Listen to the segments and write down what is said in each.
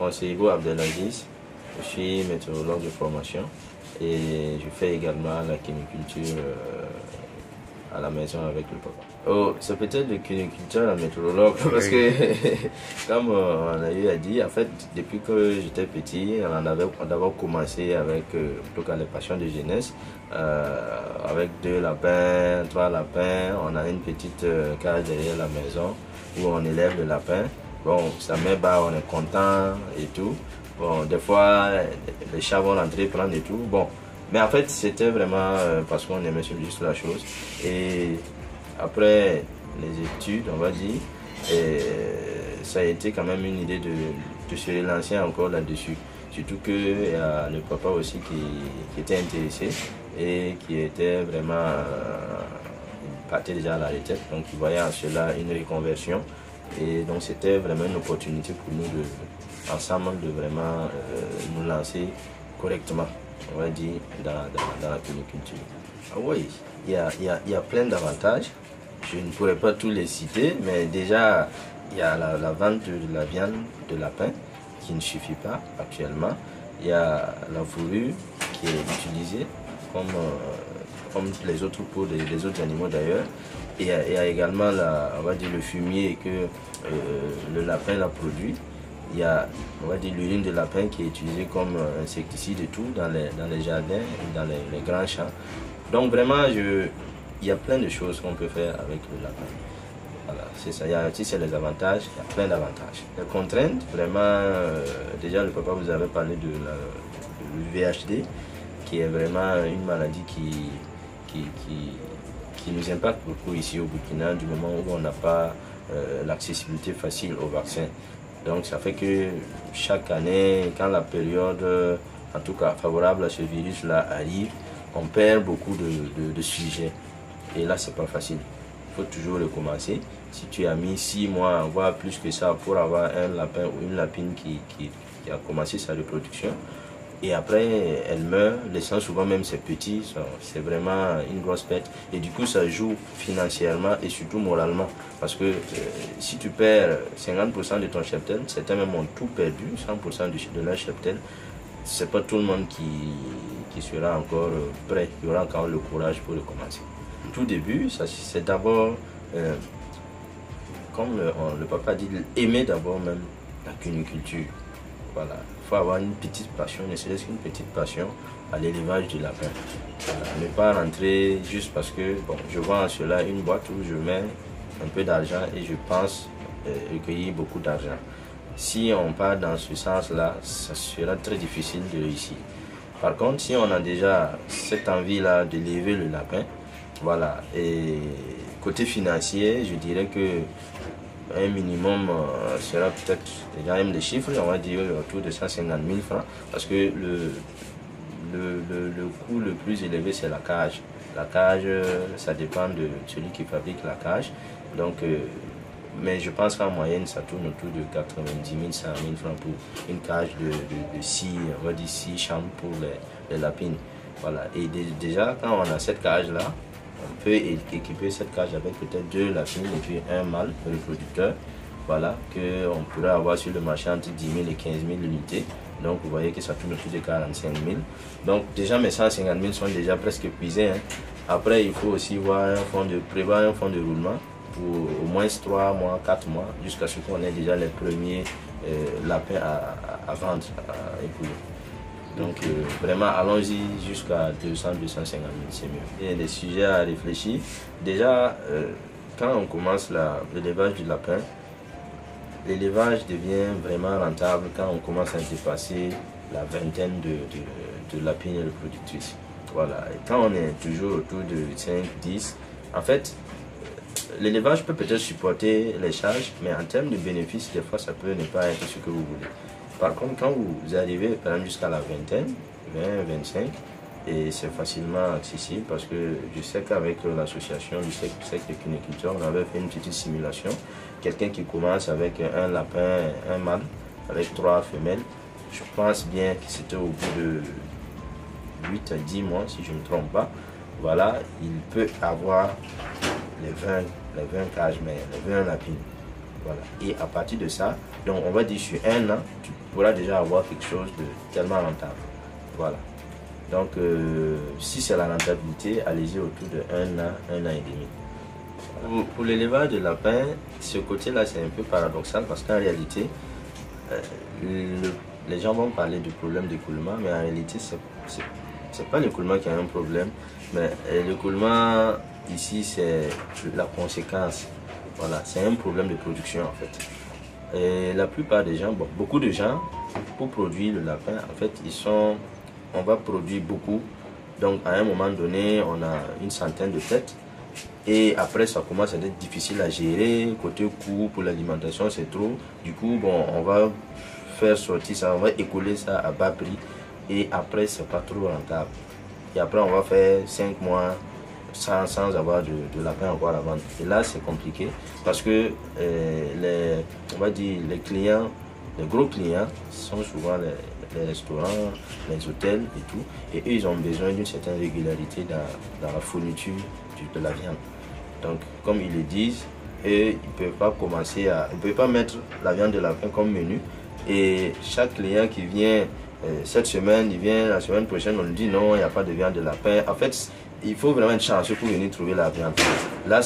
Conseil Abdelaziz, je suis météorologue de formation et je fais également la cuniculture à la maison avec le papa. Oh, c'est peut-être le cuniculteur, la météorologue, parce que comme on a eu à dire, en fait, depuis que j'étais petit, on avait d'abord commencé avec en tout cas les passions de jeunesse, avec 2 lapins, 3 lapins. On a une petite cage derrière la maison où on élève le lapin. Bon, ça met bas, on est content et tout. Bon, des fois, les chats vont rentrer, prendre et tout. Bon, mais en fait, c'était vraiment parce qu'on aimait juste la chose. Et après les études, on va dire, ça a été quand même une idée de se relancer encore là-dessus. Surtout qu'il y a le papa aussi qui était intéressé et qui était vraiment, il partait déjà à la retraite, donc il voyait en cela une reconversion. Et donc c'était vraiment une opportunité pour nous ensemble de vraiment nous lancer correctement, on va dire, dans la cuniculture. Ah oui, il y a plein d'avantages. Je ne pourrais pas tous les citer, mais déjà, il y a la vente de la viande de lapin qui ne suffit pas actuellement. Il y a la fourrure qui est utilisée comme les autres peaux des autres animaux d'ailleurs. Et il y a également on va dire, le fumier que le lapin a produit. Il y a, on va dire, l'urine de lapin qui est utilisée comme insecticide et tout dans les jardins et dans les grands champs. Donc vraiment, il y a plein de choses qu'on peut faire avec le lapin. Voilà, c'est ça. Si c'est les avantages, il y a plein d'avantages. Les contraintes, vraiment, déjà le papa vous avait parlé du VHD, qui est vraiment une maladie qui nous impacte beaucoup ici au Burkina, du moment où on n'a pas l'accessibilité facile au vaccin. Donc ça fait que chaque année, quand la période, en tout cas favorable à ce virus-là arrive, on perd beaucoup de sujets. Et là, c'est pas facile. Il faut toujours recommencer. Si tu as mis 6 mois, voire plus que ça, pour avoir un lapin ou une lapine qui a commencé sa reproduction, et après, elle meurt, laissant souvent même ses petits, c'est vraiment une grosse perte. Et du coup, ça joue financièrement et surtout moralement. Parce que si tu perds 50% de ton cheptel, certains même ont tout perdu, 100% de leur cheptel, c'est pas tout le monde qui sera encore prêt, qui aura encore le courage pour recommencer. Tout début, c'est d'abord, comme le papa dit, aimer d'abord même la cuniculture. Voilà. Il faut avoir une petite passion, ne serait-ce qu'une petite passion à l'élevage du lapin. Voilà. Ne pas rentrer juste parce que bon, je vois en cela une boîte où je mets un peu d'argent et je pense recueillir beaucoup d'argent. Si on part dans ce sens-là, ça sera très difficile de réussir. Par contre, si on a déjà cette envie-là d'élever le lapin, voilà, et côté financier, je dirais que un minimum sera peut-être déjà même des chiffres, on va dire autour de 150 000 francs, parce que le coût le plus élevé, c'est la cage. La cage, ça dépend de celui qui fabrique la cage. Donc, mais je pense qu'en moyenne, ça tourne autour de 90 000, 100 000 francs pour une cage de 6, on va dire 6 chambres pour les lapines. Voilà. Et déjà, quand on a cette cage-là, on peut équiper cette cage avec peut-être 2 lapines et puis un mâle reproducteur. Voilà, qu'on pourrait avoir sur le marché entre 10 000 et 15 000 unités. Donc vous voyez que ça tourne autour de 45 000. Donc déjà mes 150 000 sont déjà presque épuisés. Hein. Après il faut aussi prévoir un fonds de roulement pour au moins 3 mois, 4 mois, jusqu'à ce qu'on ait déjà les premiers lapins à vendre, à épouiller. Donc vraiment allons-y jusqu'à 200, 250 000, c'est mieux. Il y a des sujets à réfléchir. Déjà, quand on commence l'élevage du lapin, l'élevage devient vraiment rentable quand on commence à dépasser la vingtaine de lapines reproductrices. Voilà. Et quand on est toujours autour de 5, 10, en fait, l'élevage peut peut-être supporter les charges, mais en termes de bénéfices, des fois, ça peut ne pas être ce que vous voulez. Par contre, quand vous arrivez par exemple jusqu'à la vingtaine, 20, 25, et c'est facilement accessible parce que je sais qu'avec l'association du secte de cuniculture, on avait fait une petite simulation. Quelqu'un qui commence avec un lapin, un mâle, avec 3 femelles, je pense bien que c'était au bout de 8 à 10 mois, si je ne me trompe pas. Voilà, il peut avoir les 20 cages mères, les 20 lapines. Voilà. Et à partir de ça, donc on va dire sur un an, pourra déjà avoir quelque chose de tellement rentable. Voilà. Donc, si c'est la rentabilité, allez-y autour de 1 an et demi. Pour l'élevage de lapins, ce côté-là, c'est un peu paradoxal parce qu'en réalité, les gens vont parler du problème d'écoulement, mais en réalité, c'est pas l'écoulement qui a un problème, mais l'écoulement ici, c'est la conséquence. Voilà, c'est un problème de production en fait. Et la plupart des gens, bon, beaucoup de gens, pour produire le lapin, en fait, on va produire beaucoup. Donc, à un moment donné, on a une centaine de têtes. Et après, ça commence à être difficile à gérer. Côté coût pour l'alimentation, c'est trop. Du coup, bon, on va faire sortir ça, on va écouler ça à bas prix. Et après, c'est pas trop rentable. Et après, on va faire 5 mois sans avoir de lapin encore à la vente. Et là, c'est compliqué parce que on va dire, les clients, les gros clients sont souvent les restaurants, les hôtels et tout. Et eux, ils ont besoin d'une certaine régularité dans la fourniture de la viande. Donc, comme ils le disent, eux, ils ne peuvent pas ils peuvent pas mettre la viande de lapin comme menu. Et chaque client qui vient cette semaine, il vient la semaine prochaine, on lui dit non, il n'y a pas de viande de lapin. En fait, il faut vraiment être chanceux pour venir trouver la viande. Là,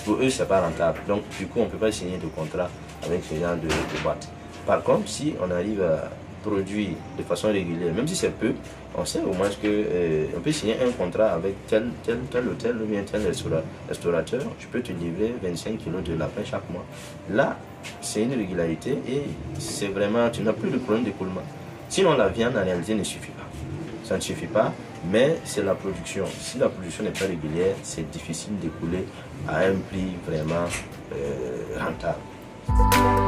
pour eux, c'est pas rentable. Donc, du coup, on ne peut pas signer de contrat avec ce genre de boîte. Par contre, si on arrive à produire de façon régulière, même si c'est peu, on sait au moins qu'on peut signer un contrat avec tel hôtel ou bien tel restaurateur. Je peux te livrer 25 kilos de lapin chaque mois. Là, c'est une régularité et c'est vraiment, tu n'as plus de problème d'écoulement. Sinon, la viande, en réalité, ne suffit pas. Ça ne suffit pas, mais c'est la production. Si la production n'est pas régulière, c'est difficile d'écouler à un prix vraiment rentable.